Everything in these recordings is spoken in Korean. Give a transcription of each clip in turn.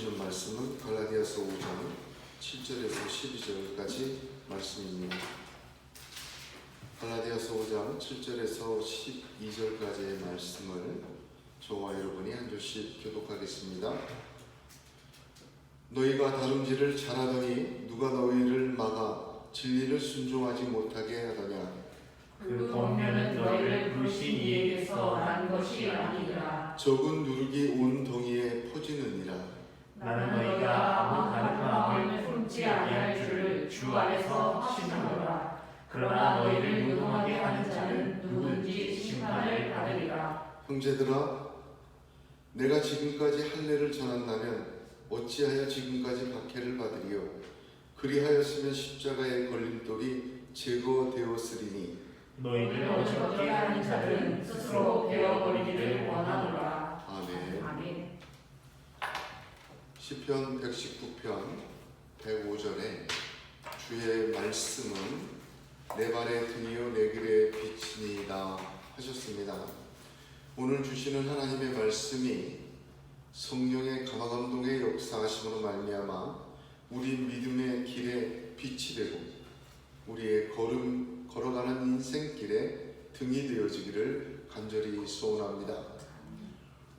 주시는 말씀은 갈라디아서 5장 7절에서 12절까지 말씀입니다. 갈라디아서 5장 7절에서 12절까지의 말씀을 저와 여러분이 한 절씩 교독하겠습니다. 너희가 다름질을 잘하더니 누가 너희를 막아 진리를 순종하지 못하게 하더냐. 그 권면은 너희를 부르신 이에게서 난 것이 아니니라. 적은 누룩이 온 덩이에 퍼지느니라. 나는 너희가 아무 다른 마음을 품지 아니할 줄을 주 안에서 확신하노라. 그러나 너희를 무능하게 하는 자는 누구든지 심판을 받으리라. 형제들아, 내가 지금까지 할례를 전한다면 어찌하여 지금까지 박해를 받으리요. 그리하였으면 십자가의 걸림돌이 제거되었으리니 너희를 어지럽게 하는 자들은 스스로 베어버리기를 원하노라. 아멘. 아멘. 시편 119편 105절에 주의 말씀은 내 발의 등이요 내 길의 빛이니이다 하셨습니다. 오늘 주시는 하나님의 말씀이 성령의 감화감동의 역사하심으로 말미암아 우리 믿음의 길에 빛이 되고 우리의 걸어가는 인생길에 등이 되어지기를 간절히 소원합니다.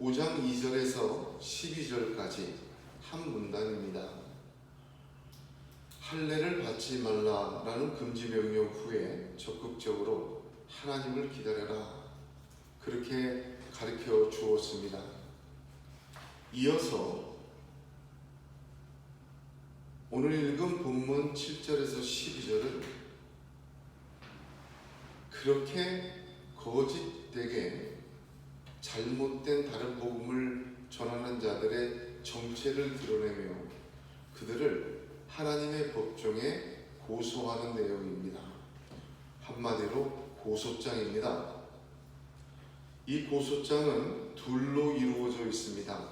5장 2절에서 12절까지 한 문단입니다. 할례를 받지 말라라는 금지 명령 후에 적극적으로 하나님을 기다려라 그렇게 가르쳐 주었습니다. 이어서 오늘 읽은 본문 7절에서 12절은 그렇게 거짓되게 잘못된 다른 복음을 전하는 자들의 정체를 드러내며 그들을 하나님의 법정에 고소하는 내용입니다. 한마디로 고소장입니다. 이 고소장은 둘로 이루어져 있습니다.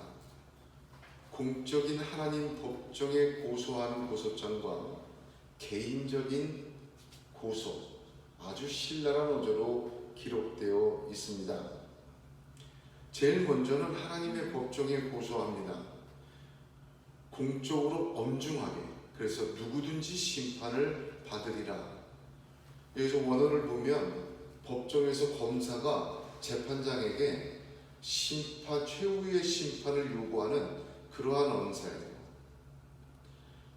공적인 하나님 법정에 고소하는 고소장과 개인적인 고소, 아주 신랄한 어조로 기록되어 있습니다. 제일 먼저는 하나님의 법정에 고소합니다. 공적으로 엄중하게, 그래서 누구든지 심판을 받으리라. 여기서 원어를 보면 법정에서 검사가 재판장에게 최후의 심판을 요구하는 그러한 언사예요.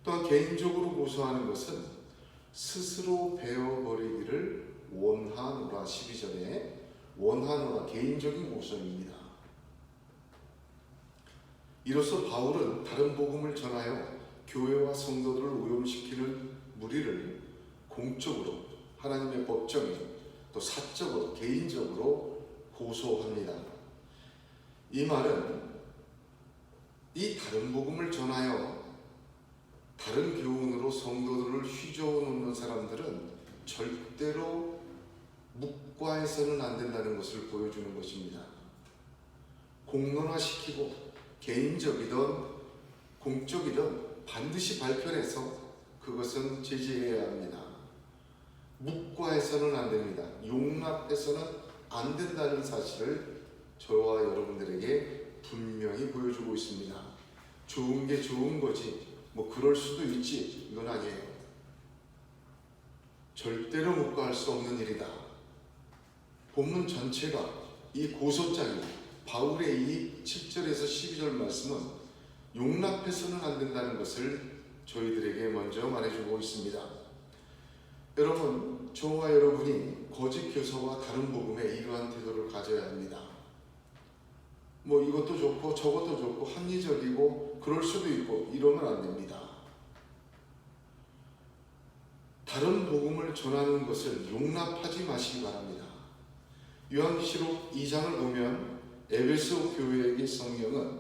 또한 개인적으로 고소하는 것은 스스로 베어버리기를 원하노라. 12절에 원하노라 개인적인 고소입니다. 이로써 바울은 다른 복음을 전하여 교회와 성도들을 오염시키는 무리를 공적으로 하나님의 법정에 또 사적으로 개인적으로 고소합니다. 이 말은 이 다른 복음을 전하여 다른 교훈으로 성도들을 휘저어 놓는 사람들은 절대로 묵과해서는 안 된다는 것을 보여주는 것입니다. 공론화시키고 개인적이든 공적이든 반드시 발표해서 그것은 제지해야 합니다. 묵과해서는 안 됩니다. 용납해서는 안 된다는 사실을 저와 여러분들에게 분명히 보여주고 있습니다. 좋은 게 좋은 거지 뭐 그럴 수도 있지 이건 아니에요. 절대로 묵과할 수 없는 일이다. 본문 전체가 이 고소장이 바울의 이 7절에서 12절 말씀은 용납해서는 안 된다는 것을 저희들에게 먼저 말해주고 있습니다. 여러분, 저와 여러분이 거짓 교사와 다른 복음에 이러한 태도를 가져야 합니다. 뭐 이것도 좋고 저것도 좋고 합리적이고 그럴 수도 있고 이러면 안 됩니다. 다른 복음을 전하는 것을 용납하지 마시기 바랍니다. 요한계시록 2장을 보면 에베소 교회에게 성령은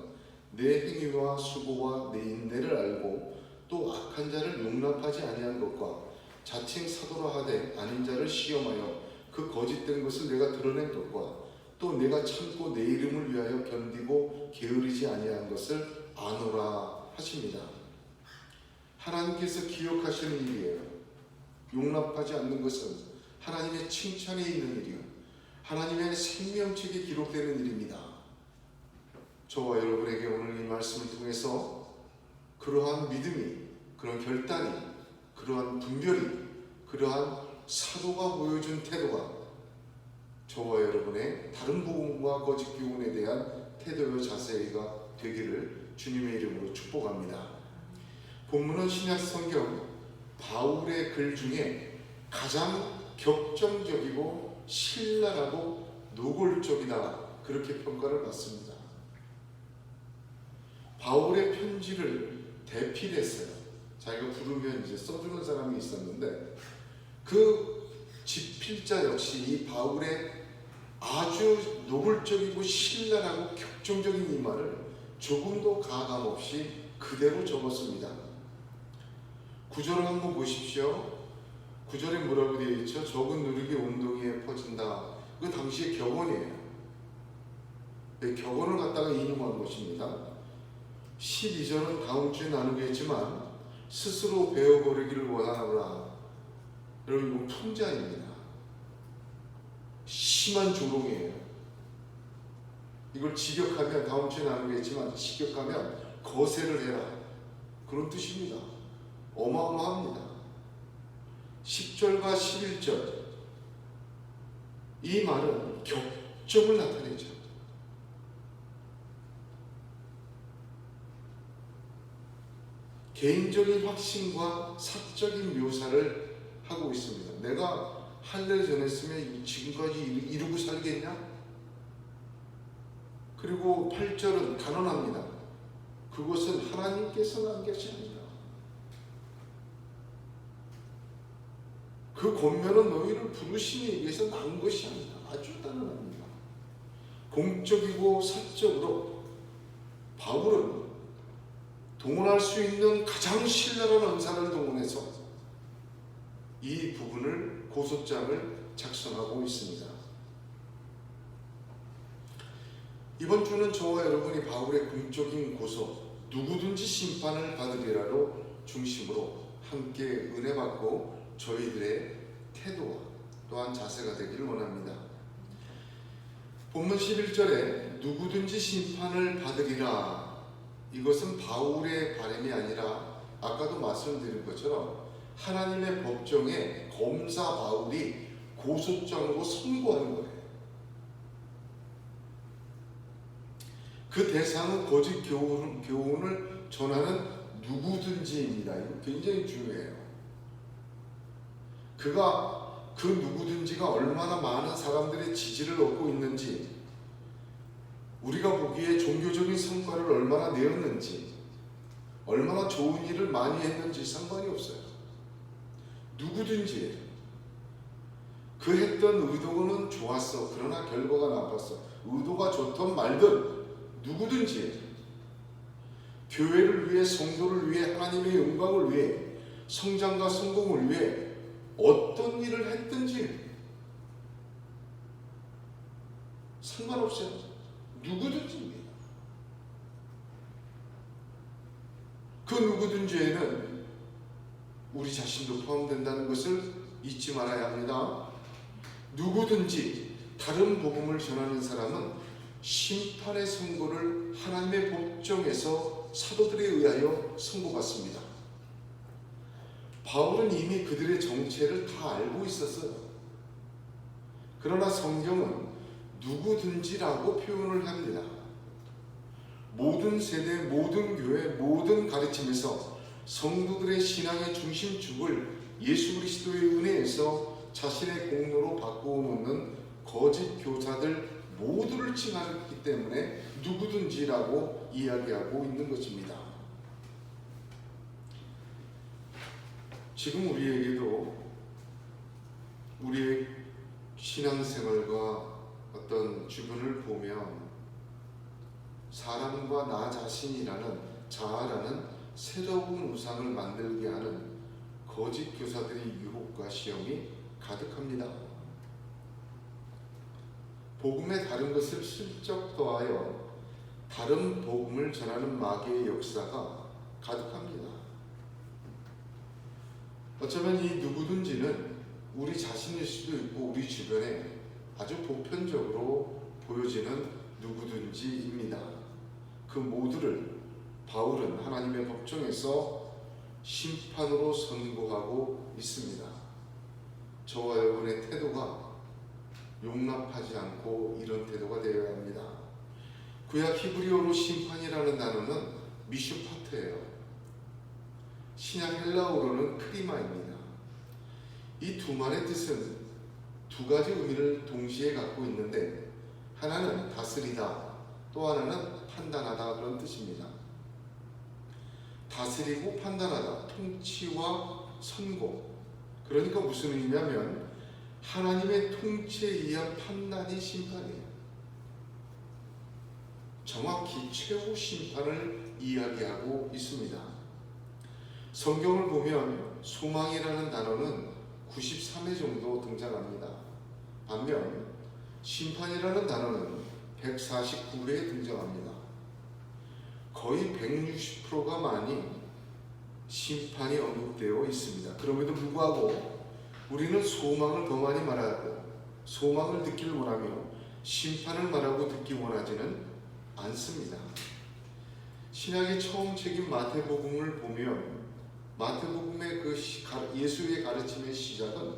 내 행위와 수고와 내 인내를 알고 또 악한 자를 용납하지 아니한 것과 자칭 사도라 하되 아닌 자를 시험하여 그 거짓된 것을 내가 드러낸 것과 또 내가 참고 내 이름을 위하여 견디고 게으르지 아니한 것을 아노라 하십니다. 하나님께서 기억하시는 일이에요. 용납하지 않는 것은 하나님의 칭찬에 있는 일이요 하나님의 생명책에 기록되는 일입니다. 저와 여러분에게 오늘 이 말씀을 통해서 그러한 믿음이, 그런 결단이, 그러한 분별이, 그러한 사도가 보여준 태도가 저와 여러분의 다른 복음과 거짓 교훈에 대한 태도와 자세가 되기를 주님의 이름으로 축복합니다. 본문은 신약 성경 바울의 글 중에 가장 격정적이고 신랄하고 노골적이다, 그렇게 평가를 받습니다. 바울의 편지를 대필했어요. 자기가 부르면 이제 써주는 사람이 있었는데 그 집필자 역시 이 바울의 아주 노골적이고 신랄하고 격정적인 이 말을 조금도 가감 없이 그대로 적었습니다. 구절을 한번 보십시오. 구절에 뭐라고 되어 있죠? 적은 누르기 온동이에 퍼진다. 그 당시의 격언이에요. 격언을 갖다가 인용한 것입니다. 12절은 다음 주에 나누겠지만 스스로 배워버리기를 원하노라. 여러분, 이건 풍자입니다. 심한 조롱이에요. 이걸 직역하면, 다음 주에 나누겠지만 직역하면 거세를 해라, 그런 뜻입니다. 어마어마합니다. 10절과 11절, 이 말은 격정을 나타내죠. 개인적인 확신과 사적인 묘사를 하고 있습니다. 내가 할례 전했으면 지금까지 이루고 살겠냐? 그리고 8절은 단언합니다. 그것은 하나님께서 난 것이 아니라 그 권면은 너희를 부르심에 의해서 난 것이 아니라. 아주 단언합니다. 공적이고 사적으로 바울은 동원할 수 있는 가장 신랄한 은사를 동원해서 이 부분을, 고소장을 작성하고 있습니다. 이번 주는 저와 여러분이 바울의 공적인 고소, 누구든지 심판을 받으리라로 중심으로 함께 은혜 받고 저희들의 태도와 또한 자세가 되기를 원합니다. 본문 11절에 누구든지 심판을 받으리라, 이것은 바울의 바람이 아니라 아까도 말씀드린 것처럼 하나님의 법정에 검사 바울이 고소장으로 선고하는 거예요. 그 대상은 거짓 교훈을 전하는 누구든지입니다. 이거 굉장히 중요해요. 그가 그 누구든지가 얼마나 많은 사람들의 지지를 얻고 있는지, 우리가 보기에 종교적인 성과를 얼마나 내었는지, 얼마나 좋은 일을 많이 했는지 상관이 없어요. 누구든지 그 했던 의도는 좋았어, 그러나 결과가 나빴어. 의도가 좋든 말든 누구든지 교회를 위해, 성도를 위해, 하나님의 영광을 위해, 성장과 성공을 위해 어떤 일을 했든지 상관없어요. 누구든지입니다. 그 누구든지에는 우리 자신도 포함된다는 것을 잊지 말아야 합니다. 누구든지 다른 복음을 전하는 사람은 심판의 선고를 하나님의 법정에서 사도들에 의하여 선고받습니다. 바울은 이미 그들의 정체를 다 알고 있었어요. 그러나 성경은 누구든지라고 표현을 합니다. 모든 세대, 모든 교회, 모든 가르침에서 성도들의 신앙의 중심축을 예수 그리스도의 은혜에서 자신의 공로로 바꾸어놓는 거짓 교사들 모두를 칭하기 때문에 누구든지라고 이야기하고 있는 것입니다. 지금 우리에게도 우리의 신앙생활과 어떤 주변을 보면 사람과 나 자신이라는 자아라는 새로운 우상을 만들게 하는 거짓 교사들의 유혹과 시험이 가득합니다. 복음의 다른 것을 슬쩍 더하여 다른 복음을 전하는 마귀의 역사가 가득합니다. 어쩌면 이 누구든지는 우리 자신일 수도 있고 우리 주변에 아주 보편적으로 보여지는 누구든지입니다. 그 모두를 바울은 하나님의 법정에서 심판으로 선고하고 있습니다. 저와 여러분의 태도가 용납하지 않고 이런 태도가 되어야 합니다. 구약 히브리어로 심판이라는 단어는 미슈파트예요. 신약 헬라어로는 크리마입니다. 이 두 말의 뜻은 두 가지 의미를 동시에 갖고 있는데 하나는 다스리다, 또 하나는 판단하다 그런 뜻입니다. 다스리고 판단하다, 통치와 선고. 그러니까 무슨 의미냐면 하나님의 통치에 의한 판단이 심판이에요. 정확히 최후 심판을 이야기하고 있습니다. 성경을 보면 소망이라는 단어는 93회 정도 등장합니다. 반면 심판이라는 단어는 149회에 등장합니다. 거의 160%가 많이 심판이 언급되어 있습니다. 그럼에도 불구하고 우리는 소망을 더 많이 말하고 소망을 듣기를 원하며 심판을 말하고 듣기 원하지는 않습니다. 신약의 처음 책인 마태복음을 보면 마태복음의 그 예수의 가르침의 시작은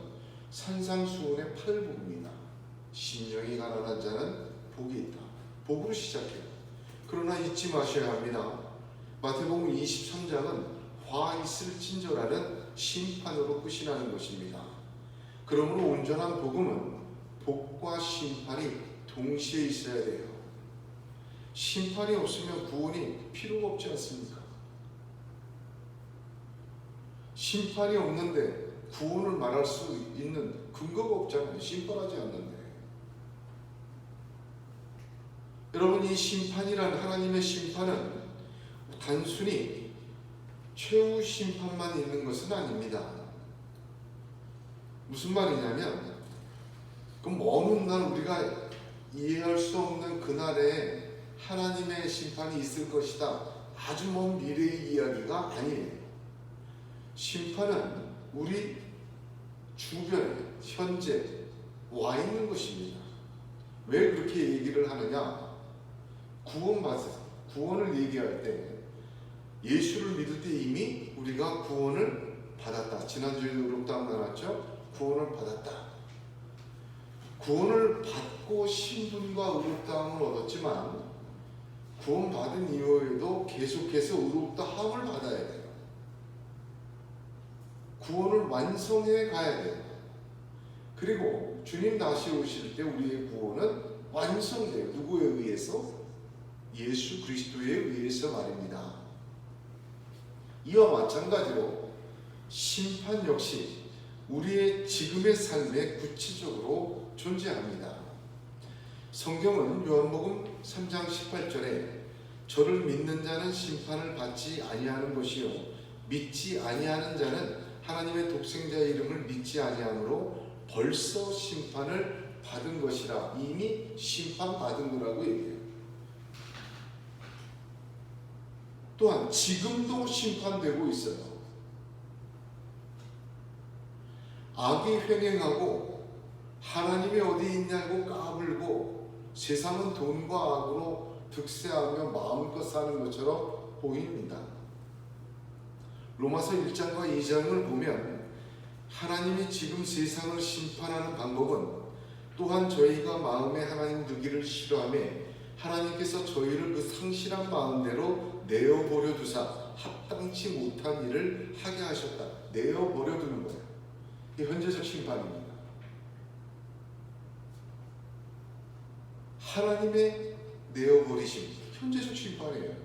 산상수훈의 8복입니다. 심령이 가난한 자는 복이 있다. 복으로 시작해요. 그러나 잊지 마셔야 합니다. 마태복음 23장은 화 있을 징조라는 심판으로 끝이 나는 것입니다. 그러므로 온전한 복음은 복과 심판이 동시에 있어야 돼요. 심판이 없으면 구원이 필요가 없지 않습니까? 심판이 없는데 구원을 말할 수 있는 근거가 없잖아요. 심판하지 않는데. 여러분, 이 심판이란 하나님의 심판은 단순히 최후 심판만 있는 것은 아닙니다. 무슨 말이냐면 그 먼 날 우리가 이해할 수 없는 그날에 하나님의 심판이 있을 것이다. 아주 먼 미래의 이야기가 아니에요. 심판은 우리 주변에 현재 와 있는 것입니다. 왜 그렇게 얘기를 하느냐? 구원을 얘기할 때 예수를 믿을 때 이미 우리가 구원을 받았다. 지난주에 의롭다함 나눴죠? 구원을 받았다. 구원을 받고 신분과 의롭다함을 얻었지만 구원받은 이후에도 계속해서 의롭다함을 받아야 돼요. 구원을 완성해 가야 돼요. 그리고 주님 다시 오실 때 우리의 구원은 완성돼요. 누구에 의해서? 예수 그리스도에 의해서 말입니다. 이와 마찬가지로 심판 역시 우리의 지금의 삶에 구체적으로 존재합니다. 성경은 요한복음 3장 18절에 저를 믿는 자는 심판을 받지 아니하는 것이요 믿지 아니하는 자는 하나님의 독생자의 이름을 믿지 아니하므로 벌써 심판을 받은 것이라. 이미 심판받은 거라고 얘기해요. 또한 지금도 심판되고 있어요. 악이 횡행하고 하나님이 어디 있냐고 까불고 세상은 돈과 악으로 득세하며 마음껏 사는 것처럼 보입니다. 로마서 1장과 2장을 보면 하나님이 지금 세상을 심판하는 방법은 또한 저희가 마음에 하나님 두기를 싫어하며 하나님께서 저희를 그 상실한 마음대로 내어버려 두사 합당치 못한 일을 하게 하셨다. 내어버려 두는 거예요. 이게 현재적 심판입니다. 하나님의 내어버리심, 현재적 심판이에요.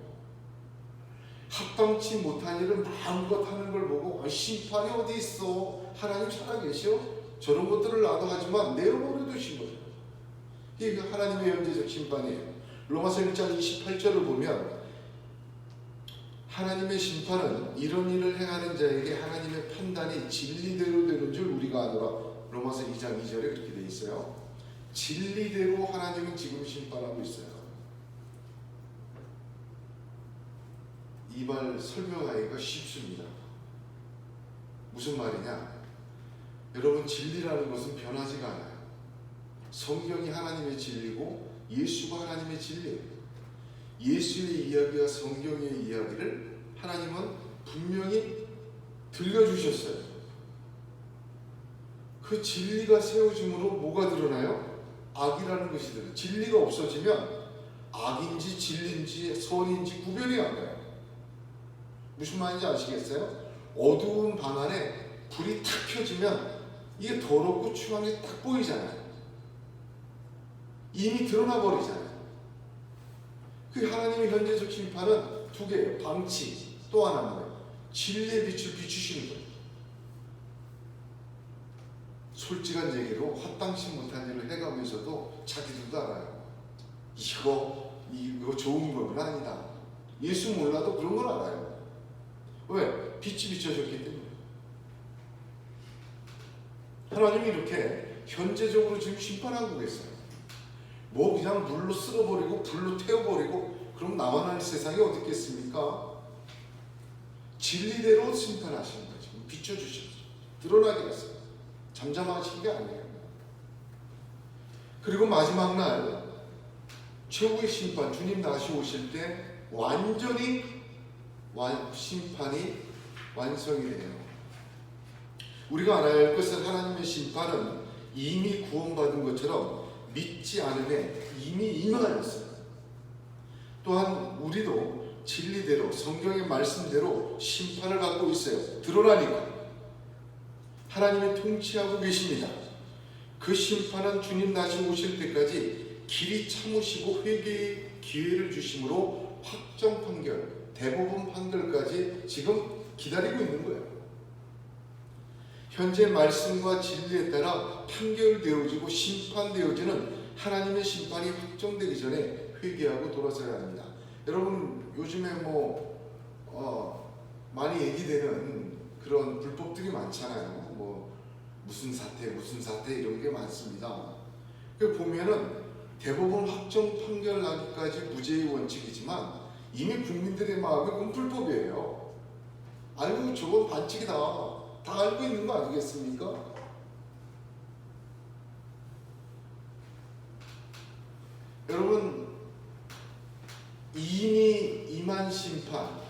합당치 못한 일을 마음껏 하는 걸 보고 심판이 어디 있어? 하나님 살아계셔? 저런 것들을 나도 하지만 내어버려 두신 거예요. 이게 하나님의 현재적 심판이에요. 로마서 1장 28절을 보면 하나님의 심판은 이런 일을 행하는 자에게 하나님의 판단이 진리대로 되는 줄 우리가 아노라. 로마서 2장 2절에 그렇게 돼 있어요. 진리대로 하나님은 지금 심판하고 있어요. 이 말 설명하기가 쉽습니다. 무슨 말이냐? 여러분, 진리라는 것은 변하지가 않아요. 성경이 하나님의 진리고 예수가 하나님의 진리예요. 예수의 이야기와 성경의 이야기를 하나님은 분명히 들려주셨어요. 그 진리가 세워짐으로 뭐가 드러나요? 악이라는 것이 드러나요. 진리가 없어지면 악인지 진리인지 선인지 구별이 안 가요. 무슨 말인지 아시겠어요? 어두운 방 안에 불이 탁 켜지면 이게 더럽고 추한 게 딱 보이잖아요. 이미 드러나 버리잖아요. 그 하나님의 현재적 심판은 두 개예요. 방치, 또 하나는 진리의 빛을 비추시는 거예요. 솔직한 얘기로 합당치 못한 일을 해가면서도 자기들도 알아요. 이거 좋은 건 아니다. 예수 몰라도 그런 걸 알아요. 왜? 빛이 비춰졌기 때문에. 하나님이 이렇게 현재적으로 지금 심판하고 계세요. 뭐 그냥 물로 쓸어버리고 불로 태워버리고 그럼 나만할 세상이 어디 있겠습니까? 진리대로 심판하시는 거죠. 비춰주셔서 드러나게 했어요. 잠잠하신 게 아니에요. 그리고 마지막 날 최후의 심판, 주님 다시 오실 때 완전히 심판이 완성이 돼요. 우리가 알아야 할 것은 하나님의 심판은 이미 구원받은 것처럼 믿지 않음에 이미 임하였어요. 또한 우리도 진리대로 성경의 말씀대로 심판을 받고 있어요. 드러나니까 하나님이 통치하고 계십니다. 그 심판은 주님 다시 오실 때까지 길이 참으시고 회개의 기회를 주심으로 확정 판결, 대법원 판결까지 지금 기다리고 있는 거예요. 현재 말씀과 진리에 따라 판결되어지고 심판되어지는 하나님의 심판이 확정되기 전에 회개하고 돌아서야 합니다. 여러분 요즘에 많이 얘기되는 그런 불법들이 많잖아요. 무슨 사태 이런 게 많습니다. 그 보면은 대법원 확정 판결 나기까지 무죄의 원칙이지만 이미 국민들의 마음이 그건 불법이에요. 알고 저건 반칙이다. 다 알고 있는 거 아니겠습니까? 여러분 이미 임한 심판,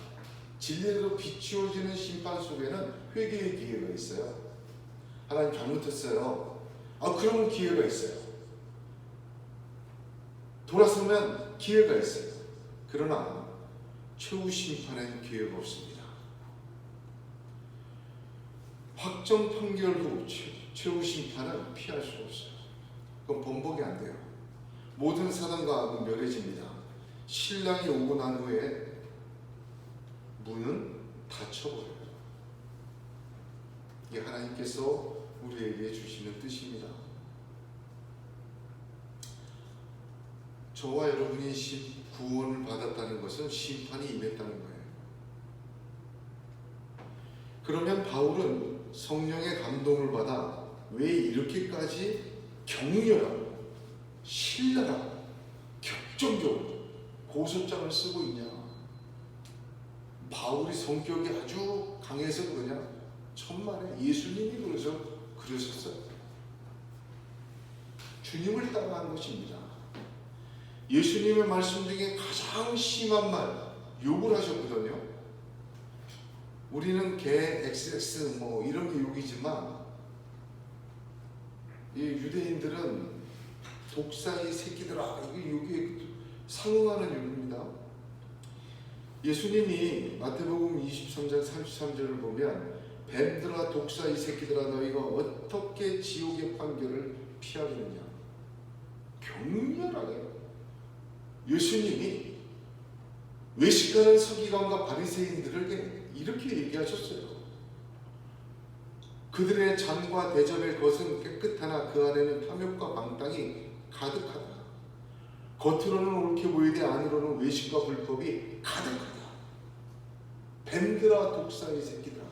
진리로 비추어지는 심판 속에는 회개의 기회가 있어요. 하나님 잘못했어요. 그러면 기회가 있어요. 돌아서면 기회가 있어요. 그러나 최후 심판에는 기회가 없습니다. 확정 판결 후 최후 심판은 피할 수 없어요. 그건 번복이 안 돼요. 모든 사단과 악은 멸해집니다. 신랑이 오고 난 후에 문은 닫혀버려요. 이게 하나님께서 우리에게 주시는 뜻입니다. 저와 여러분이 구원을 받았다는 것은 심판이 임했다는 거예요. 그러면 바울은 성령의 감동을 받아 왜 이렇게까지 격렬하고 신랄하고 격정적으로 고소장을 쓰고 있냐? 바울이 성격이 아주 강해서 그러냐? 천만에 예수님이 그러셨어요. 주님을 따라한 것입니다. 예수님의 말씀 중에 가장 심한 말 욕을 하셨거든요. 우리는 개, XX 이런 게 욕이지만 이 유대인들은 독사의 새끼들아 이게 욕에 상응하는 욕입니다. 예수님이 마태복음 23장 33절을 보면 뱀들아 독사의 새끼들아 너희가 어떻게 지옥의 판결을 피하겠느냐. 격렬하게 예수님이 외식하는 서기관과 바리새인들에게 이렇게 얘기하셨어요. 그들의 잔과 대접의 것은 깨끗하나 그 안에는 탐욕과 방탕이 가득하다. 겉으로는 옳게 보이되 안으로는 외식과 불법이 가득하다. 뱀들아 독사의 새끼들아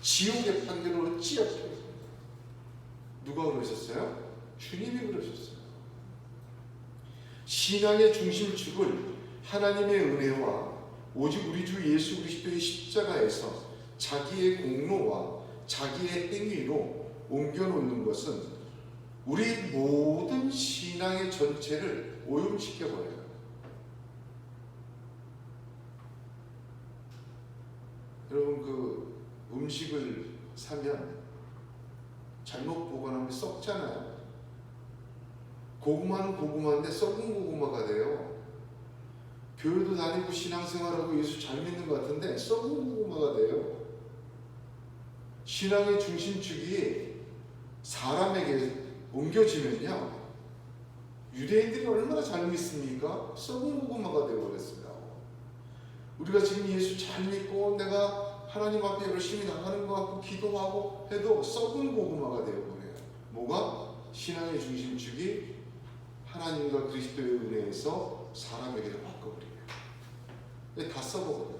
지옥의 판결을 어찌하여. 누가 그러셨어요? 주님이 그러셨어요. 신앙의 중심축을 하나님의 은혜와 오직 우리 주 예수 그리스도의 십자가에서 자기의 공로와 자기의 행위로 옮겨놓는 것은 우리 모든 신앙의 전체를 오염시켜버려요. 여러분 그 음식을 사면 잘못 보관하면 썩잖아요. 고구마는 고구마인데 썩은 고구마가 돼요. 교회도 다니고 신앙생활하고 예수 잘 믿는 것 같은데 썩은 고구마가 돼요. 신앙의 중심축이 사람에게 옮겨지면요, 유대인들이 얼마나 잘 믿습니까? 썩은 고구마가 되어버렸습니다. 우리가 지금 예수 잘 믿고 내가 하나님 앞에 열심히 나가는 것 같고 기도하고 해도 썩은 고구마가 되어버려요. 뭐가? 신앙의 중심축이 하나님과 그리스도의 은혜에서 사람에게로 바꿔버려요. 다 썩어버려요.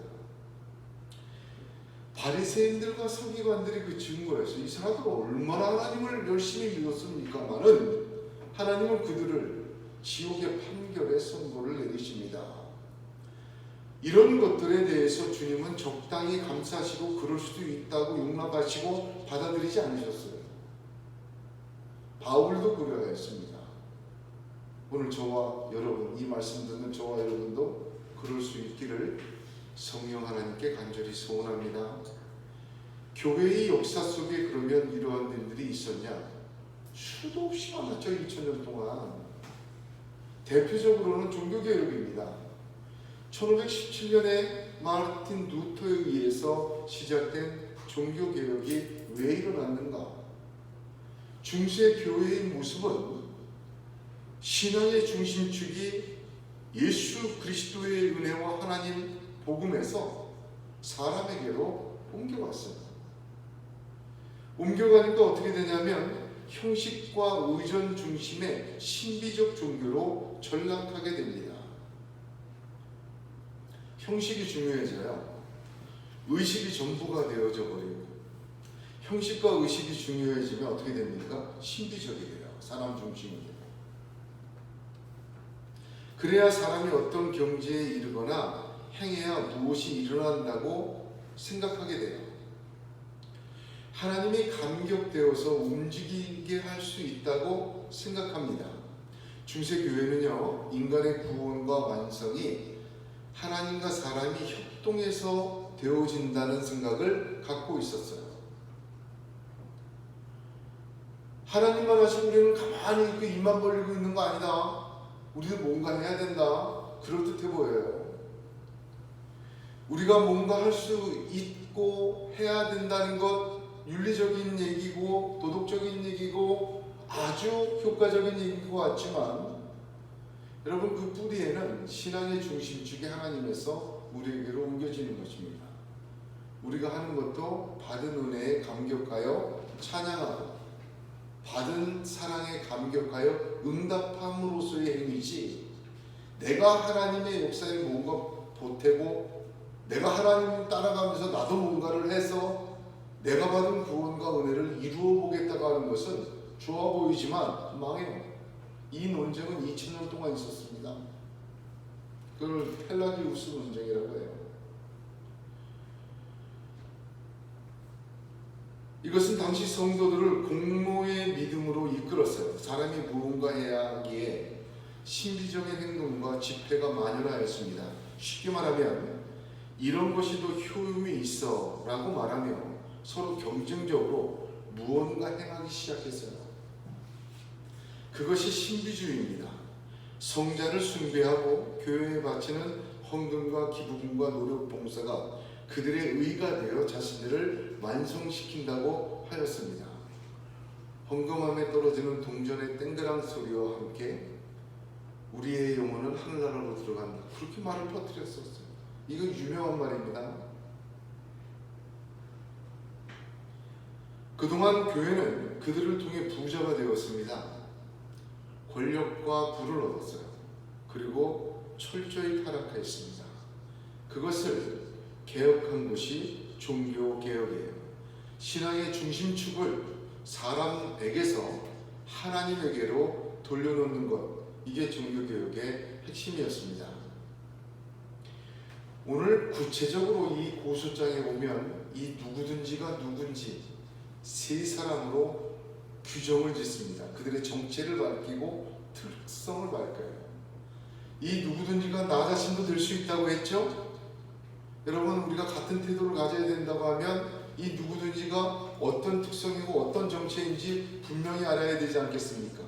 바리새인들과 서기관들이 그 증거였어요. 이 사람들은 얼마나 하나님을 열심히 믿었습니까마는 하나님은 그들을 지옥의 판결에 선고를 내리십니다. 이런 것들에 대해서 주님은 적당히 감사하시고 그럴 수도 있다고 용납하시고 받아들이지 않으셨어요. 바울도 그러했습니다. 오늘 저와 여러분, 이 말씀 듣는 저와 여러분도 그럴 수 있기를 성령 하나님께 간절히 소원합니다. 교회의 역사 속에 그러면 이러한 일들이 있었냐? 수도 없이 많았죠. 2000년 동안. 대표적으로는 종교개혁입니다. 1517년에 마르틴 루터에 의해서 시작된 종교개혁이 왜 일어났는가? 중세 교회의 모습은 신앙의 중심축이 예수 그리스도의 은혜와 하나님 복음에서 사람에게로 옮겨왔어요. 옮겨가니까 어떻게 되냐면 형식과 의존 중심의 신비적 종교로 전락하게 됩니다. 형식이 중요해져요. 의식이 전부가 되어져 버리고, 형식과 의식이 중요해지면 어떻게 됩니까? 신비적이 돼요. 사람 중심이 돼요. 그래야 사람이 어떤 경지에 이르거나 행해야 무엇이 일어난다고 생각하게 돼요. 하나님이 감격되어서 움직이게 할 수 있다고 생각합니다. 중세교회는요, 인간의 구원과 완성이 하나님과 사람이 협동해서 되어진다는 생각을 갖고 있었어요. 하나님만 하시고 우리는 가만히 있고 입만 벌리고 있는 거 아니다. 우리도 뭔가 해야 된다. 그럴듯해 보여요. 우리가 뭔가 할 수 있고 해야 된다는 것, 윤리적인 얘기고 도덕적인 얘기고 아주 효과적인 얘기인 것 같지만, 여러분 그 뿌리에는 신앙의 중심축이 하나님에서 우리에게로 옮겨지는 것입니다. 우리가 하는 것도 받은 은혜에 감격하여 찬양하고 받은 사랑에 감격하여 응답함으로써의 행위지, 내가 하나님의 역사에 뭔가 보태고 내가 하나님 따라가면서 나도 뭔가를 해서 내가 받은 구원과 은혜를 이루어 보겠다고 하는 것은 좋아 보이지만 망해요. 이 논쟁은 2000년 동안 있었습니다. 그걸 펠라기우스 논쟁이라고 해요. 이것은 당시 성도들을 공로의 믿음으로 이끌었어요. 사람이 무언가 해야 하기에 신비적인 행동과 집회가 만연하였습니다. 쉽게 말하면 이런 것이 더 효용이 있어 라고 말하며 서로 경쟁적으로 무언가 행하기 시작했어요. 그것이 신비주의입니다. 성자를 숭배하고 교회에 바치는 헌금과 기부금과 노력 봉사가 그들의 의가 되어 자신들을 완성시킨다고 하였습니다. 헌금함에 떨어지는 동전의 땡그랑 소리와 함께 우리의 영혼은 하늘나라로 들어간다. 그렇게 말을 퍼뜨렸었어요. 이거 유명한 말입니다. 그동안 교회는 그들을 통해 부자가 되었습니다. 권력과 부를 얻었어요. 그리고 철저히 타락했습니다. 그것을 개혁한 것이 종교개혁이에요. 신앙의 중심축을 사람에게서 하나님에게로 돌려놓는 것, 이게 종교개혁의 핵심이었습니다. 오늘 구체적으로 이 고소장에 보면 이 누구든지가 누군지 세 사람으로 규정을 짓습니다. 그들의 정체를 밝히고 특성을 밝혀요. 이 누구든지가 나 자신도 될 수 있다고 했죠? 여러분, 우리가 같은 태도를 가져야 된다고 하면 이 누구든지가 어떤 특성이고 어떤 정체인지 분명히 알아야 되지 않겠습니까?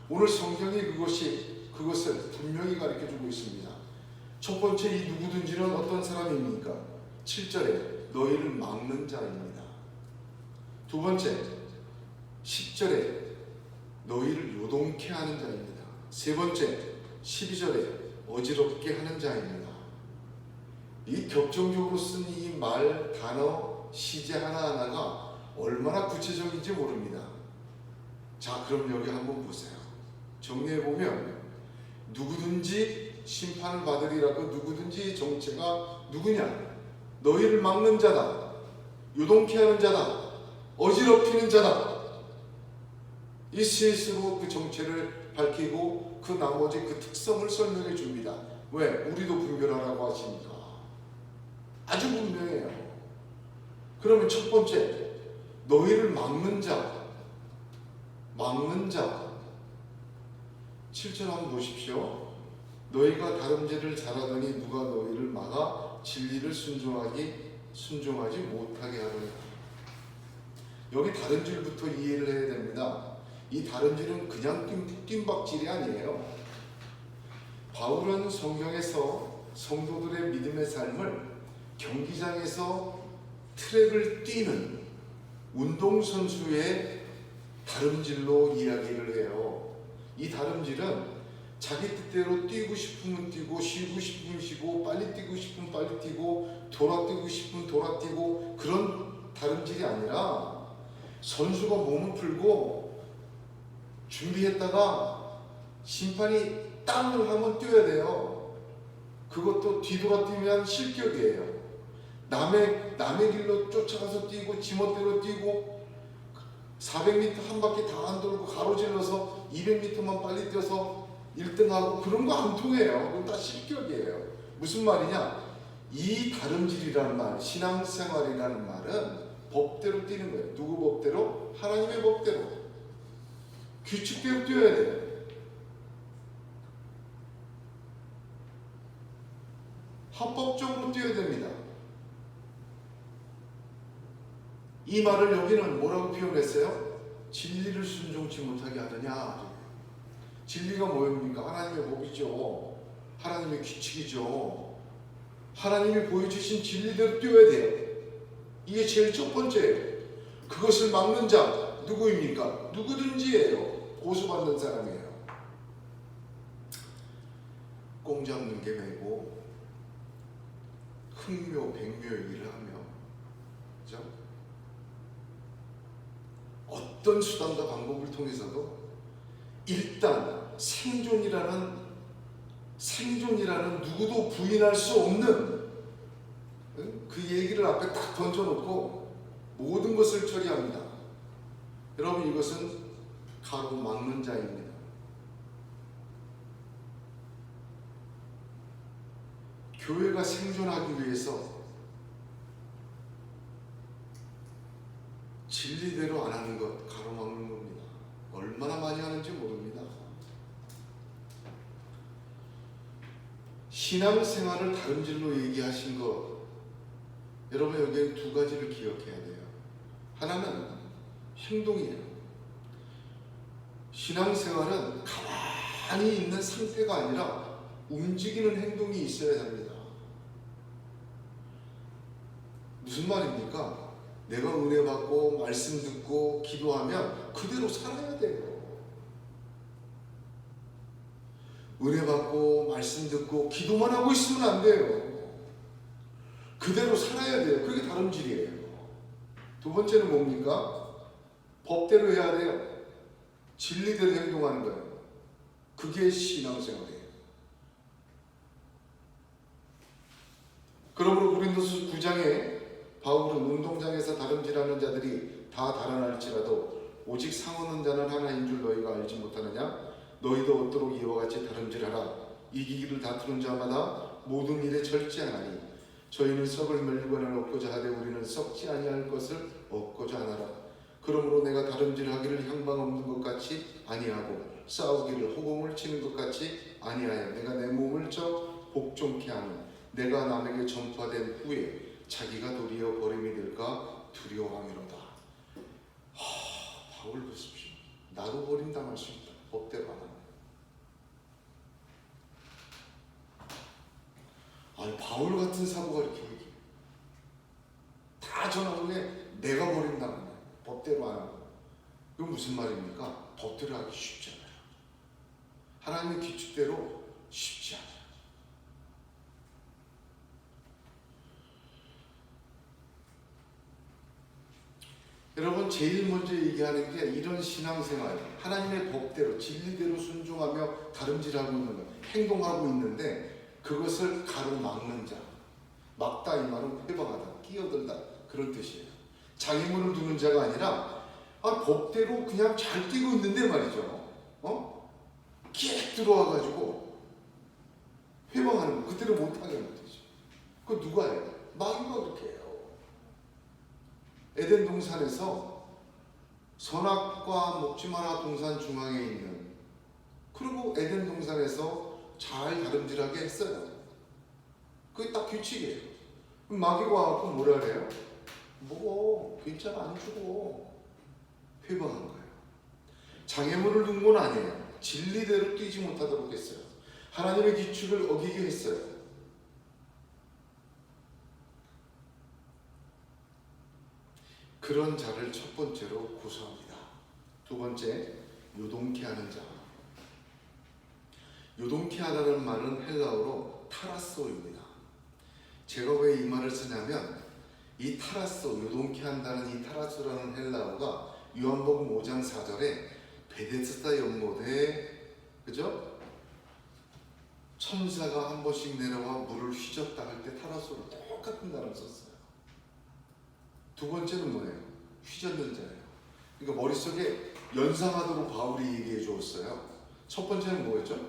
오늘 성경이 그것을 분명히 가르쳐주고 있습니다. 첫 번째, 이 누구든지는 어떤 사람입니까? 7절에 너희를 막는 자입니다. 두 번째, 10절에 너희를 요동케 하는 자입니다. 세 번째, 12절에 어지럽게 하는 자입니다. 이 격정적으로 쓴 이 말, 단어, 시제 하나하나가 얼마나 구체적인지 모릅니다. 자, 그럼 여기 한번 보세요. 정리해보면 누구든지 심판을 받으리라. 그 누구든지 정체가 누구냐? 너희를 막는 자다, 요동케 하는 자다, 어지럽히는 자다. 이 셋으로 그 정체를 밝히고 그 나머지 그 특성을 설명해 줍니다. 왜? 우리도 분별하라고 하시니까. 아주 분명해요. 그러면 첫 번째, 너희를 막는 자. 막는 자. 7절 한번 보십시오. 너희가 다름질을 잘하더니 누가 너희를 막아 진리를 순종하지 못하게 하더니. 여기 다름질부터 이해를 해야 됩니다. 이 다름질은 그냥 뜀박질이 아니에요. 바울은 성경에서 성도들의 믿음의 삶을 경기장에서 트랙을 뛰는 운동선수의 다름질로 이야기를 해요. 이 다름질은 자기 뜻대로 뛰고 싶으면 뛰고, 쉬고 싶으면 쉬고, 빨리 뛰고 싶으면 빨리 뛰고, 돌아뛰고 싶으면 돌아뛰고, 그런 다름질이 아니라 선수가 몸을 풀고 준비했다가 심판이 땅을 하면 뛰어야 돼요. 그것도 뒤돌아뛰면 실격이에요. 남의 길로 쫓아가서 뛰고, 지멋대로 뛰고, 400m 한 바퀴 다 안 돌고 가로질러서 200m만 빨리 뛰어서 1등하고, 그런 거 안 통해요. 그건 다 실격이에요. 무슨 말이냐? 이 다름질이라는 말, 신앙생활이라는 말은 법대로 뛰는 거예요. 누구 법대로? 하나님의 법대로. 규칙대로 뛰어야 돼요. 합법적으로 뛰어야 됩니다. 이 말을 여기는 뭐라고 표현했어요? 진리를 순종치 못하게 하느냐. 진리가 뭐입니까? 하나님의 법이죠. 하나님의 규칙이죠. 하나님이 보여주신 진리대로 뛰어야 돼요. 이게 제일 첫 번째예요. 그것을 막는 자 누구입니까? 누구든지예요. 고소받는 사람이에요. 꽁 잡는 게 매고 흑묘 백묘 얘기를 하며, 그죠? 어떤 수단과 방법을 통해서도 일단 생존이라는 누구도 부인할 수 없는 그 얘기를 앞에 딱 던져놓고 모든 것을 처리합니다. 여러분, 이것은 가로막는 자입니다. 교회가 생존하기 위해서 진리대로 안 하는 것, 가로막는 겁니다. 얼마나 많이 하는지 모릅니다. 신앙생활을 다름질로 얘기하신 것, 여러분 여기에 두 가지를 기억해야 돼요. 하나는 행동이에요. 신앙생활은 가만히 있는 상태가 아니라 움직이는 행동이 있어야 합니다. 무슨 말입니까? 내가 은혜 받고 말씀 듣고 기도하면 그대로 살아야 돼요. 은혜 받고 말씀 듣고 기도만 하고 있으면 안 돼요. 그대로 살아야 돼요. 그게 다름질이에요. 두 번째는 뭡니까? 법대로 해야 돼요. 진리대로 행동하는 거예요. 그게 신앙생활이에요. 그러므로 고린도서 9장에 바울은 운동장에서 다름질하는 자들이 다 달아날지라도 오직 상하는 자는 하나인 줄 너희가 알지 못하느냐? 너희도 얻도록 이와 같이 다름질하라. 이기기를 다투는 자마다 모든 일에 절제하나니 저희는 썩을 물건을 얻고자 하되 우리는 썩지 아니할 것을 얻고자 하나라. 그러므로 내가 다름질하기를 향방 없는 것 같이 아니하고 싸우기를 호공을 치는 것 같이 아니하여 내가 내 몸을 저 복종케 하는 내가 남에게 전파된 후에 자기가 도리어 버림이 될까 두려워함이로다. 바울 보십시오. 나도 버림당할 수 있다. 법대로 안 하면. 아니 바울 같은 사도가 이렇게 얘기해. 다 전한 후에 내가 버림당하네. 법대로 안 하고. 이건 무슨 말입니까? 법대로 하기 쉽지 않아요. 하나님의 규칙대로 쉽지 않아요. 여러분 제일 먼저 얘기하는 게 이런 신앙생활, 하나님의 법대로 진리대로 순종하며 다름질하고 있는 것, 행동하고 있는데 그것을 가로막는 자. 막다 이 말은 회방하다, 끼어들다 그런 뜻이에요. 장애물을 두는 자가 아니라 법대로 그냥 잘 뛰고 있는데 말이죠. 끼 들어와가지고 회방하는 거, 그대로 못하게 하는 거죠. 그거 누가 해요? 마귀가 그렇게 해요. 에덴 동산에서 선악과 먹지 마라 동산 중앙에 있는, 그리고 에덴 동산에서 잘 다름질하게 했어요. 그게 딱 규칙이에요. 그럼 마귀가 와서 뭐라 그래요? 뭐 괜찮아 안 주고 회방한 거예요. 장애물을 둔 건 아니에요. 진리대로 뛰지 못하도록 했어요. 하나님의 규칙을 어기게 했어요. 그런 자를 첫 번째로 고소합니다. 두 번째, 요동케 하는 자. 요동케 하다는 말은 헬라어로 타라소입니다. 제가 왜 이 말을 쓰냐면 이 타라소, 요동케 한다는 이 타라소라는 헬라어가 요한복음 5장 4절에 베데스다 연못에, 그죠? 천사가 한 번씩 내려와 물을 휘젓다 할 때 타라소로 똑같은 단어를 썼어요. 두 번째는 뭐예요? 휘젓는 자예요. 그러니까 머릿속에 연상하도록 바울이 얘기해 주었어요. 첫 번째는 뭐였죠?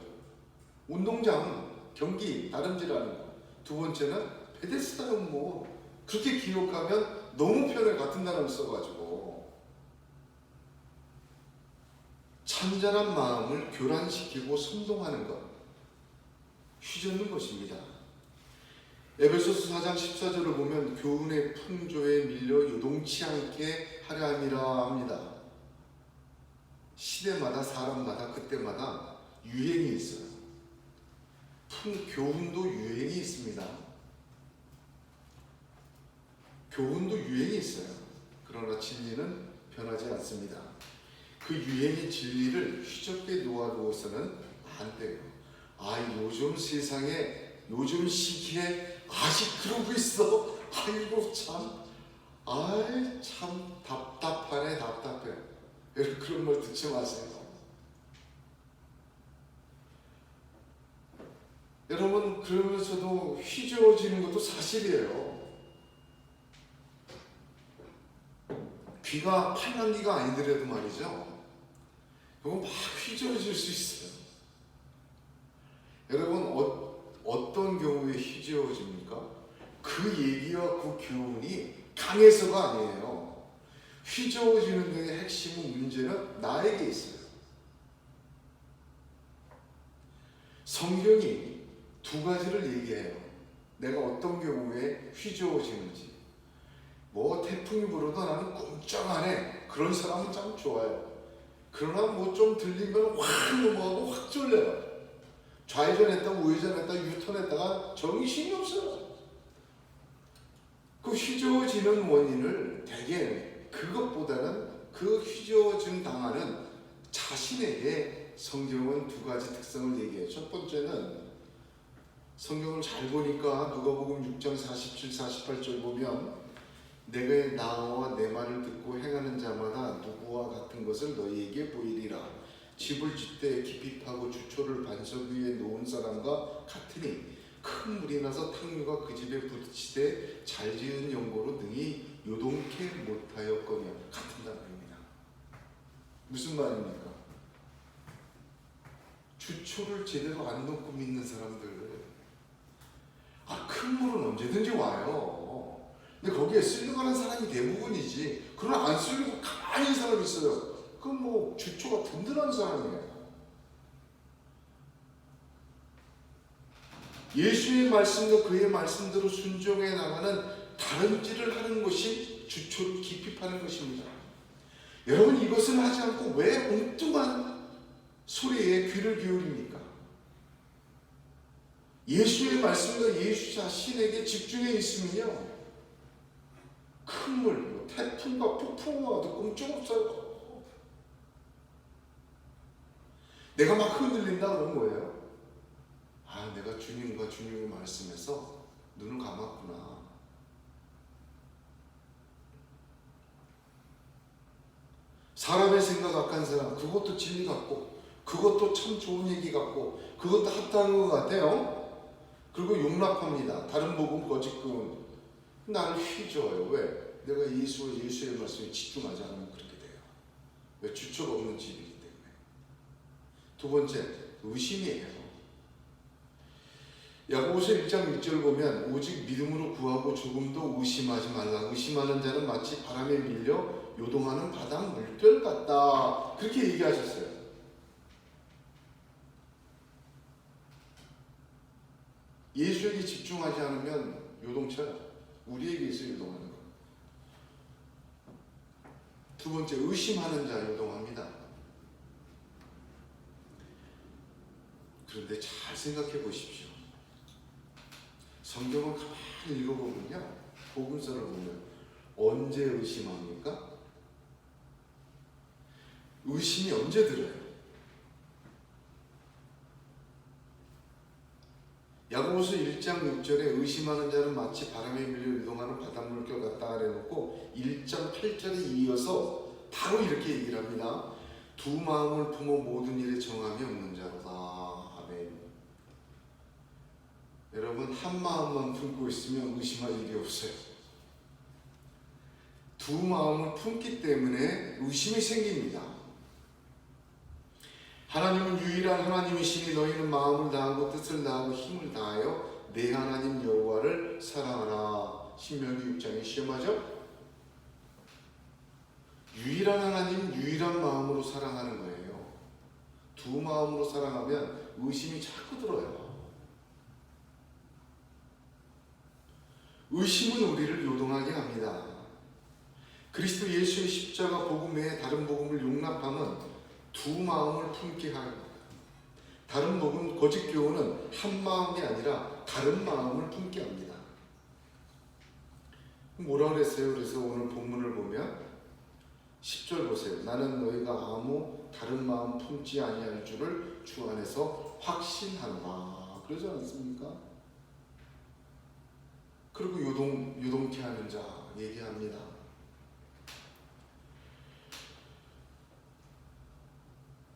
운동장, 경기, 다름질하는 거. 두 번째는 베데스다 연못. 그렇게 기록하면 너무 편해. 같은 단어를 써가지고 찬잔한 마음을 교란시키고 선동하는 것, 휘젓는 것입니다. 에베소서 4장 14절을 보면 교훈의 풍조에 밀려 요동치 않게 하려 함이라 합니다. 시대마다 사람마다 그때마다 유행이 있어요. 교훈도 유행이 있습니다. 교훈도 유행이 있어요. 그러나 진리는 변하지 않습니다. 그 유행의 진리를 휘젓게 놓아두어서는 안 돼요. 요즘 세상에, 요즘 시기에 아직 그러고 있어. 아이고 참, 참 답답하네, 답답해. 여러분 그런 말 듣지 마세요. 여러분 그러면서도 휘저어지는 것도 사실이에요. 귀가 팔랑귀가 아니더라도 말이죠. 그거 막 휘저어질 수 있어요. 여러분 어떤 경우에 휘저어집니까? 그 얘기와 그 교훈이 강해서가 아니에요. 휘저어지는 데의 핵심은, 문제는 나에게 있어요. 성경이 두 가지를 얘기해요. 내가 어떤 경우에 휘저어지는지. 뭐 태풍이 불어도 나는 꼼짝하네. 그런 사람은 참 좋아요. 그러나 뭐 좀 들리면 확 넘어가고 확 졸려요. 좌회전했다가 우회전했다가 유턴했다가 정신이 없어요. 그 휘저어지는 원인을 대개 그것보다는 그 휘저어진 당하는 자신에게 성경은 두 가지 특성을 얘기해요. 첫 번째는 성경을 잘 보니까 누가복음 6장 47, 48절 보면 내가 나와 내 말을 듣고 행하는 자마다 누구와 같은 것을 너희에게 보이리라. 집을 짓되 깊이 파고 주초를 반석 위에 놓은 사람과 같으니 큰 물이 나서 탕류가 그 집에 부딪히되 잘 지은 연고로 능히 요동케 못하였거니와 같은 단어입니다. 무슨 말입니까? 주초를 제대로 안 놓고 믿는 사람들, 큰 물은 언제든지 와요. 근데 거기에 쓸려가는 사람이 대부분이지. 그러나 안 쓸리고 가만히 있는 사람이 있어요. 그건 뭐 주초가 든든한 사람이에요. 예수의 말씀도 그의 말씀대로 순종해 나가는 다름질을 하는 것이 주초 깊이 파는 것입니다. 여러분, 이것을 하지 않고 왜 엉뚱한 소리에 귀를 기울입니까? 예수의 말씀과 예수 자신에게 집중해 있으면요, 큰 물, 태풍과 폭풍과 와도 꼼짝없어요. 내가 막 흔들린다 그러면 뭐예요? 아, 내가 주님과 주님의 말씀에서 눈을 감았구나. 사람의 생각 악한 사람, 그것도 진리 같고, 그것도 참 좋은 얘기 같고, 그것도 합당한 것 같아요. 그리고 용납합니다. 다른 복음 거짓군 나를 휘저어요. 왜? 내가 예수의 말씀에 집중하지 않으면 그렇게 돼요. 왜? 주초가 없는 집이기 때문에. 두 번째, 의심이에요. 야고보서 1장 6절 보면 오직 믿음으로 구하고 조금도 의심하지 말라. 의심하는 자는 마치 바람에 밀려 요동하는 바닥 물결 같다. 그렇게 얘기하셨어요. 예수에게 집중하지 않으면 요동쳐요. 우리에게서 요동하는 거. 두 번째, 의심하는 자 요동합니다. 그런데 잘 생각해 보십시오. 성경을 가만히 읽어보면요, 복음서를 보면 언제 의심합니까? 의심이 언제 들어요? 야고보서 1장 6절에 의심하는 자는 마치 바람에 밀려 이동하는 바닷물결 같다 그래놓고 1장 8절에 이어서 바로 이렇게 얘기를 합니다. 두 마음을 품어 모든 일에 정함이 없는 자로다. 아멘. 여러분, 한 마음만 품고 있으면 의심할 일이 없어요. 두 마음을 품기 때문에 의심이 생깁니다. 하나님은 유일한 하나님이시니 너희는 마음을 다하고 뜻을 다하고 힘을 다하여 내 하나님 여호와를 사랑하라. 신명기 6장에 시험하죠? 유일한 하나님, 유일한 마음으로 사랑하는 거예요. 두 마음으로 사랑하면 의심이 자꾸 들어요. 의심은 우리를 요동하게 합니다. 그리스도 예수의 십자가 복음 외에 다른 복음을 용납함은 두 마음을 품게 합니다. 다른 복음, 거짓 교훈은 한 마음이 아니라 다른 마음을 품게 합니다. 뭐라 그랬어요? 그래서 오늘 본문을 보면 10절 보세요. 나는 너희가 아무 다른 마음 품지 아니할 줄을 주 안에서 확신하노라. 그러지 않습니까? 그리고 요동케 하는 자 얘기합니다.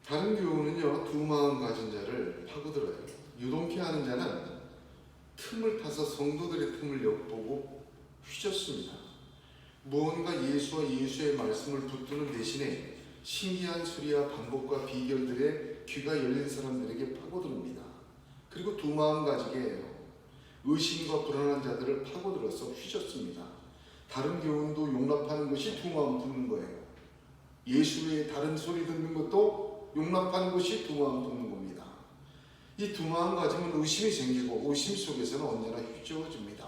다른 교훈은요, 두 마음 가진 자를 파고들어요. 요동케 하는 자는 틈을 타서 성도들의 틈을 엿보고 휘젓습니다. 무언가 예수와 예수의 말씀을 붙드는 대신에 신기한 소리와 반복과 비결들에 귀가 열린 사람들에게 파고듭니다. 그리고 두 마음 가지게 해요. 의심과 불안한 자들을 파고들어서 휘젓습니다. 다른 교훈도 용납하는 것이 두 마음 품는 거예요. 예수 외에 다른 소리 듣는 것도 용납하는 것이 두 마음 품는 겁니다. 이 두 마음 가지면 의심이 생기고 의심 속에서는 언제나 휘저어집니다.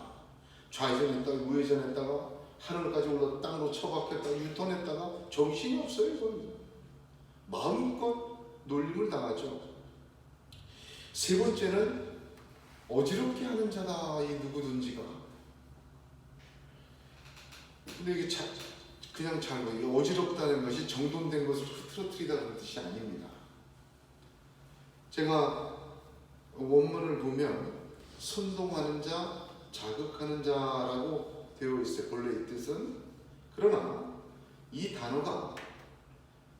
좌회전했다가 우회전했다가 하늘까지 올라 땅으로 처박혔다가 유턴했다가 정신이 없어요. 이건 마음껏 놀림을 당하죠. 세 번째는 어지럽게 하는 자다. 이 누구든지가. 근데 이게 그냥 잘 보여요. 어지럽다는 것이 정돈된 것을 흐트러뜨리다 그런 뜻이 아닙니다. 제가 원문을 보면 선동하는 자, 자극하는 자라고 되어 있어요. 본래 이 뜻은. 그러나 이 단어가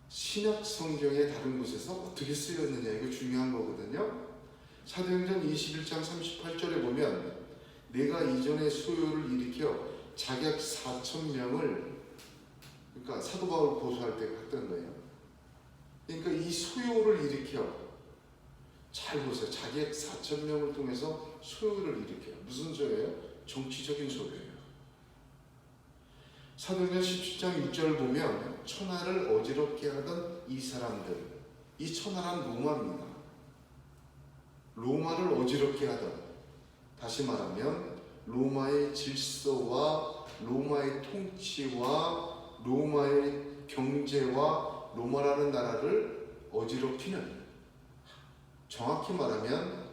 신약 성경의 다른 곳에서 어떻게 쓰였느냐, 이거 중요한 거거든요. 사도행전 21장 38절에 보면 내가 이전에 소요를 일으켜 자객 4,000명을, 그러니까 사도 바울 고소할 때 했던 거예요. 그러니까 이 소요를 일으켜, 잘 보세요. 자객 4,000명을 통해서 소요를 일으켜요. 무슨 소요예요? 정치적인 소요예요. 사도행전 17장 6절 보면 천하를 어지럽게 하던 이 사람들, 이 천하란 로마입니다. 로마를 어지럽게 하던 다시 말하면 로마의 질서와 로마의 통치와 로마의 경제와 로마라는 나라를 어지럽히는, 정확히 말하면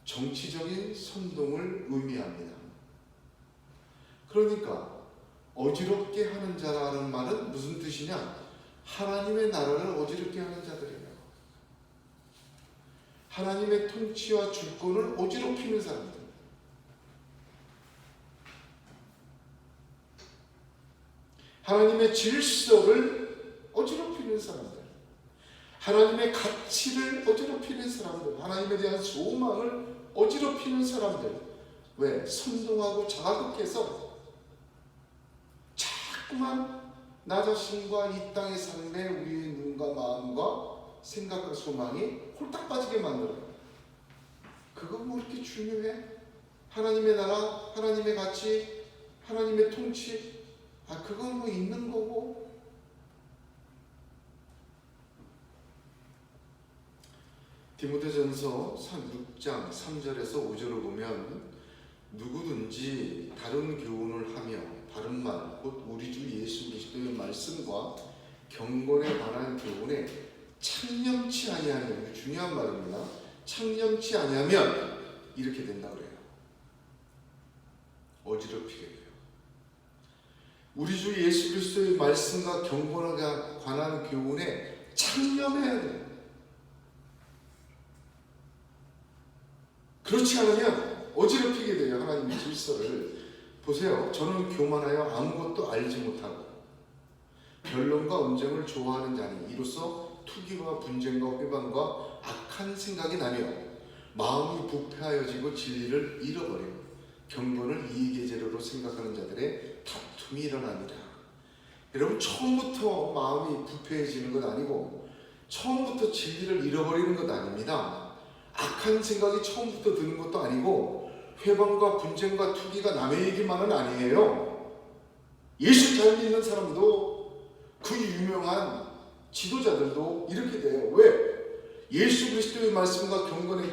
정치적인 선동을 의미합니다. 그러니까 어지럽게 하는 자라는 말은 무슨 뜻이냐? 하나님의 나라를 어지럽게 하는 자들이에요. 하나님의 통치와 주권을 어지럽히는 사람들. 하나님의 질서를 어지럽히는 사람들. 하나님의 가치를 어지럽히는 사람들. 하나님에 대한 소망을 어지럽히는 사람들. 왜? 선동하고 자극해서 자꾸만 나 자신과 이 땅의 삶에 우리의 눈과 마음과 생각과 소망이 홀딱 빠지게 만들어요. 그거 뭐 이렇게 중요해? 하나님의 나라, 하나님의 가치, 하나님의 통치, 그건 뭐 있는 거고. 디모데전서 6장 3절에서 5절을 보면 누구든지 다른 교훈을 하며 바른 말, 곧 우리 주 예수 그리스도의 말씀과 경건에 관한 교훈에 창념치 아니하면, 이거 중요한 말입니다. 창념치 아니하면 이렇게 된다 그래요. 어지럽히게 돼요. 우리 주 예수 그리스도의 말씀과 경건에 관한 교훈에 창념해야 돼요. 그렇지 않으면 어지럽히게 돼요. 하나님의 질서를. 보세요. 저는 교만하여 아무것도 알지 못하고 변론과 언쟁을 좋아하는 자니 이로써 투기와 분쟁과 회방과 악한 생각이 나며 마음이 부패하여지고 진리를 잃어버리고 경건을 이익의 재료로 생각하는 자들의 다툼이 일어납니다. 여러분, 처음부터 마음이 부패해지는 것 아니고 처음부터 진리를 잃어버리는 것 아닙니다. 악한 생각이 처음부터 드는 것도 아니고 회방과 분쟁과 투기가 남의 얘기만은 아니에요. 예수 잘 믿는 사람도, 그 유명한 지도자들도 이렇게 돼요. 왜? 예수 그리스도의 말씀과 경건에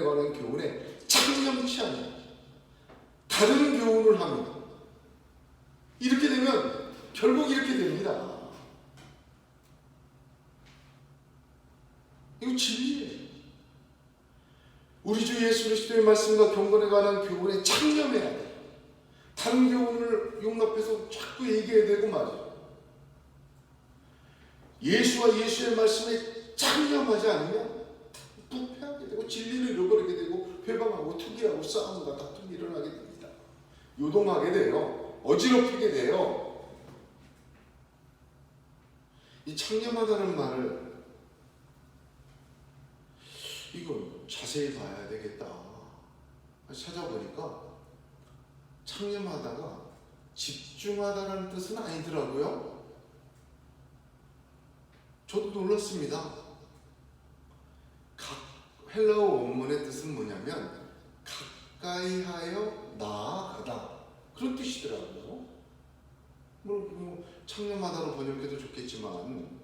관한 교훈에 창념치 않아요. 다른 교훈을 합니다. 이렇게 되면 결국 이렇게 됩니다. 이거 진리예요. 우리 주 예수 그리스도의 말씀과 경건에 관한 교훈에 창념해야 돼요. 다른 교훈을 용납해서 자꾸 얘기해야 되고 말이에요. 예수와 예수의 말씀에 창념하지 않으면 부패하게 되고 진리를 잃어버리게 되고 회방하고 투기하고 싸움과 다툼이 일어나게 됩니다. 요동하게 돼요. 어지럽히게 돼요. 이 창념하다는 말을 이거 자세히 봐야 되겠다. 찾아보니까 창념하다가 집중하다라는 뜻은 아니더라고요. 저도 놀랐습니다. 헬라어 원문의 뜻은 뭐냐면 가까이 하여 나아가다, 그런 뜻이더라고요. 뭐 창념하다로 번역해도 좋겠지만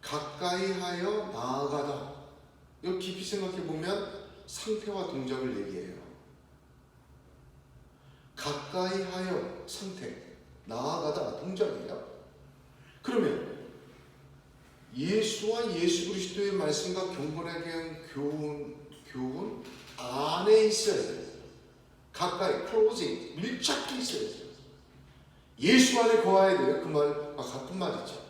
가까이 하여 나아가다, 이거 깊이 생각해 보면 상태와 동작을 얘기해요. 가까이 하여 상태, 나아가다 동작이에요. 그러면 예수와 예수 그리스도의 말씀과 경건에 대한 교훈 안에 있어야 돼요. 가까이, closing, 밀착해 있어야 돼요. 예수 안에 거해야 돼요. 그 말과 같은 말이죠.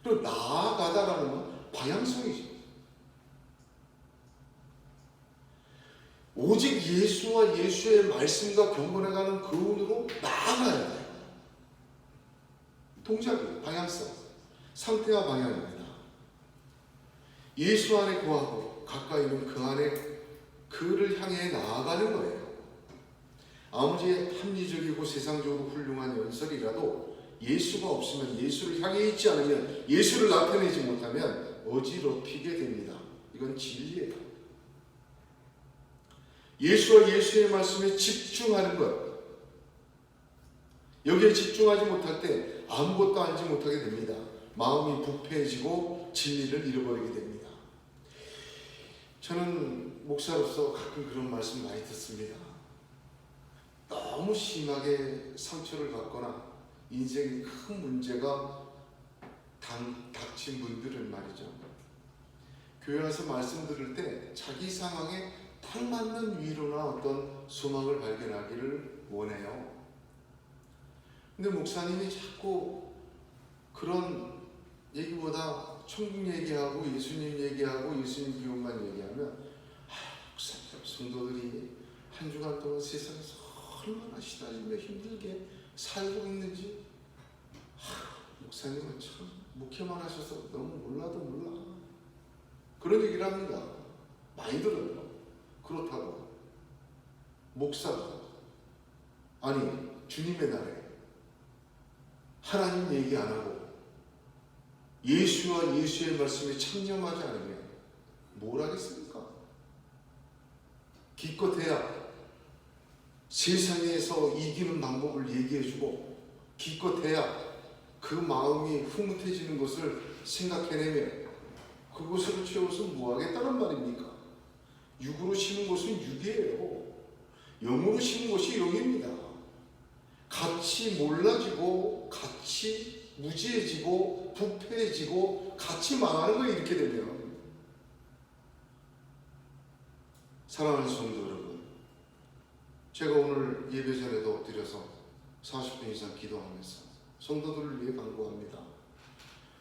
그리고 나아가다라는 건 방향성이죠. 오직 예수와 예수의 말씀과 경건에 가는 교훈으로 나아가야 돼요. 동작이, 방향성, 상태와 방향입니다. 예수 안에 거하고 가까이는 그 안에 그를 향해 나아가는 거예요. 아무리 합리적이고 세상적으로 훌륭한 연설이라도 예수가 없으면, 예수를 향해 있지 않으면, 예수를 나타내지 못하면 어지럽히게 됩니다. 이건 진리예요. 예수와 예수의 말씀에 집중하는 것, 여기에 집중하지 못할 때 아무것도 알지 못하게 됩니다. 마음이 부패해지고 진리를 잃어버리게 됩니다. 저는 목사로서 가끔 그런 말씀 많이 듣습니다. 너무 심하게 상처를 받거나 인생에 큰 문제가 닥친 분들은 말이죠, 교회 와서 말씀 들을 때 자기 상황에 딱 맞는 위로나 어떤 소망을 발견하기를 원해요. 근데 목사님이 자꾸 그런 얘기보다 천국 얘기하고 예수님 얘기하고 예수님 기원만 얘기하면, 목사님, 성도들이 한 주간 동안 세상에서 얼마나 시달리며 힘들게 살고 있는지 목사님은 참 목회만 하셔서 너무 몰라도 몰라, 그런 얘기를 합니다. 많이 들어요. 그렇다고 목사가, 아니 주님의 날에 하나님 얘기 안 하고 예수와 예수의 말씀에 참여하지 않으면 뭘 하겠습니까? 기껏해야 세상에서 이기는 방법을 얘기해주고, 기껏해야 그 마음이 흐뭇해지는 것을 생각해내면 그것으로 채워서 뭐 하겠다는 말입니까? 육으로 심은 것은 육이에요. 영으로 심은 것이 영입니다. 같이 몰라지고 같이 무지해지고 부패해지고 같이 망하는 거예요. 이렇게 되면. 사랑하는 성도 여러분, 제가 오늘 예배 전에도 엎드려서 40분 이상 기도하면서 성도들을 위해 간구합니다.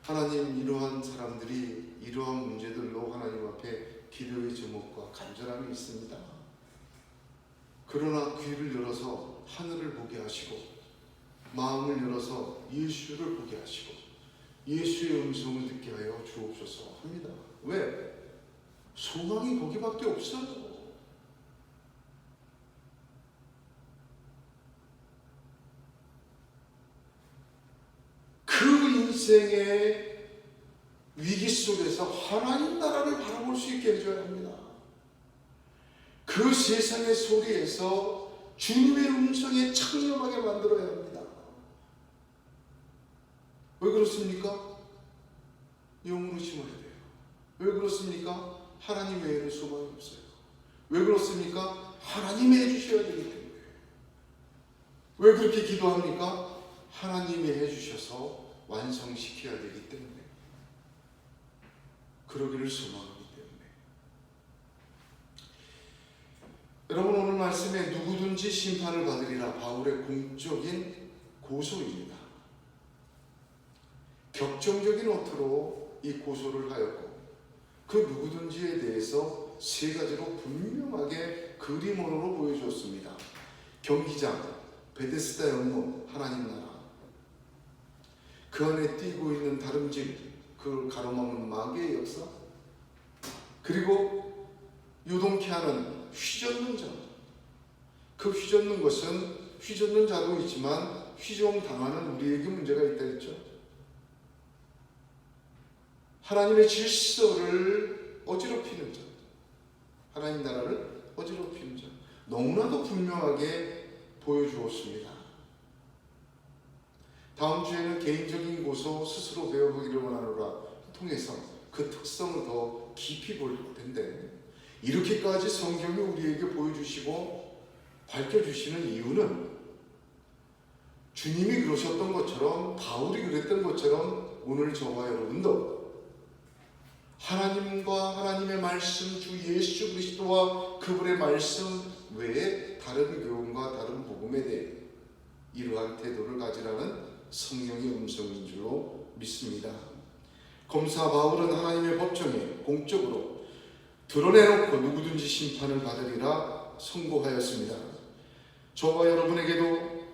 하나님, 이러한 사람들이 이러한 문제들로 하나님 앞에 기도의 제목과 간절함이 있습니다. 그러나 귀를 열어서 하늘을 보게 하시고 마음을 열어서 예수를 보게 하시고 예수의 음성을 듣게 하여 주옵소서 합니다. 왜? 소망이 거기밖에 없어요. 그 인생의 위기 속에서 하나님 나라를 바라볼 수 있게 해줘야 합니다. 그 세상의 소리에서 주님의 음성에 창념하게 만들어야 합니다. 왜 그렇습니까? 영으로 심어야 돼요. 왜 그렇습니까? 하나님 외에는 소망이 없어요. 왜 그렇습니까? 하나님이 해주셔야 되기 때문에. 왜 그렇게 기도합니까? 하나님이 해주셔서 완성시켜야 되기 때문에, 그러기를 소망하기 때문에. 여러분, 오늘 말씀에 누구든지 심판을 받으리라, 바울의 공적인 고소입니다. 격정적인 어투로 이 고소를 하였고, 그 누구든지에 대해서 세 가지로 분명하게 그림으로 보여주었습니다. 경기장, 베데스다 연못, 하나님 나라, 그 안에 뛰고 있는 다름질, 그걸 가로막는 마귀의 역사, 그리고 요동케 하는 휘젓는 자. 그 휘젓는 것은 휘젓는 자도 있지만 휘종당하는 우리에게 문제가 있다 했죠. 하나님의 질서를 어지럽히는 자, 하나님 나라를 어지럽히는 자, 너무나도 분명하게 보여주었습니다. 다음 주에는 개인적인 고소 스스로 배워보기를 원하노라 통해서 그 특성을 더 깊이 볼 텐데, 이렇게까지 성경이 우리에게 보여주시고 밝혀주시는 이유는 주님이 그러셨던 것처럼, 바울이 그랬던 것처럼 오늘 저와 여러분도 하나님과 하나님의 말씀, 주 예수 그리스도와 그분의 말씀 외에 다른 교훈과 다른 복음에 대해 이러한 태도를 가지라는 성령의 음성인 줄로 믿습니다. 검사 바울은 하나님의 법정에 공적으로 드러내놓고 누구든지 심판을 받으리라 선고하였습니다. 저와 여러분에게도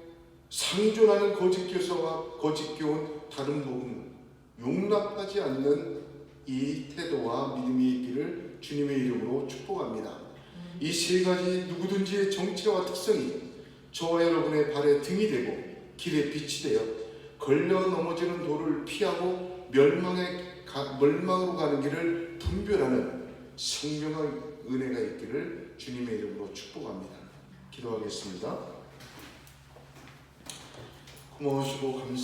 상존하는 거짓 교사와 거짓 교훈, 다른 복음 용납하지 않는 이 태도와 믿음이 있기를 주님의 이름으로 축복합니다. 이 세 가지 누구든지의 정체와 특성이 저와 여러분의 발에 등이 되고 길에 빛이 되어 걸려 넘어지는 돌을 피하고 멸망으로 가는 길을 분별하는 성령의 은혜가 있기를 주님의 이름으로 축복합니다. 기도하겠습니다. 고마우시고 감사